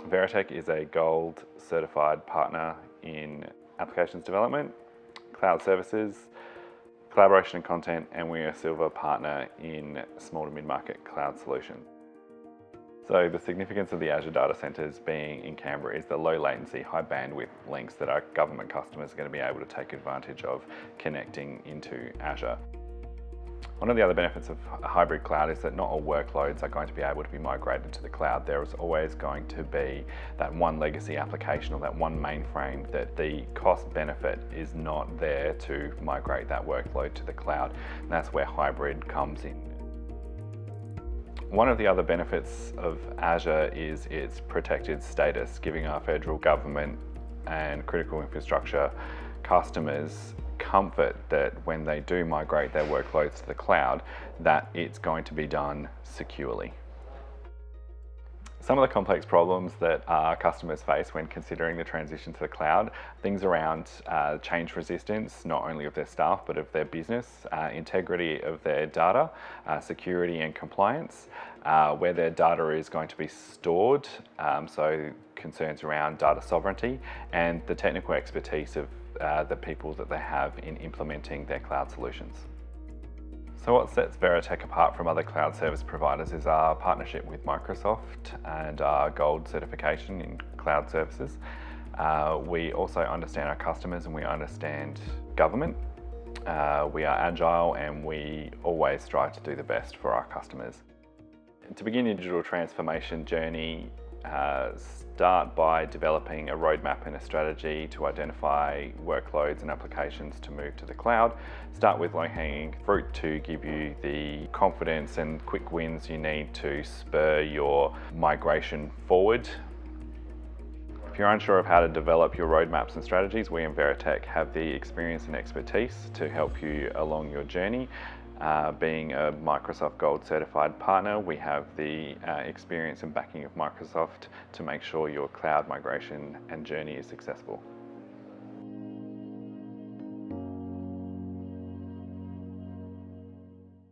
Veritec is a gold certified partner in applications development, cloud services, collaboration and content, and we're a silver partner in small to mid-market cloud solutions. So the significance of the Azure data centres being in Canberra is the low latency, high bandwidth links that our government customers are going to be able to take advantage of connecting into Azure. One of the other benefits of a hybrid cloud is that not all workloads are going to be able to be migrated to the cloud. There is always going to be that one legacy application or that one mainframe that the cost benefit is not there to migrate that workload to the cloud. And that's where hybrid comes in. One of the other benefits of Azure is its protected status, giving our federal government and critical infrastructure customers comfort that when they do migrate their workloads to the cloud, that it's going to be done securely. Some of the complex problems that our customers face when considering the transition to the cloud, things around change resistance, not only of their staff, but of their business, integrity of their data, security and compliance, where their data is going to be stored, so concerns around data sovereignty, and the technical expertise of the people that they have in implementing their cloud solutions. So what sets Veritec apart from other cloud service providers is our partnership with Microsoft and our gold certification in cloud services. We also understand our customers and we understand government. We are agile and we always strive to do the best for our customers. To begin your digital transformation journey, start by developing a roadmap and a strategy to identify workloads and applications to move to the cloud. Start with low-hanging fruit to give you the confidence and quick wins you need to spur your migration forward. If you're unsure of how to develop your roadmaps and strategies, we in Veritec have the experience and expertise to help you along your journey. Being a Microsoft Gold certified partner, we have the experience and backing of Microsoft to make sure your cloud migration and journey is successful.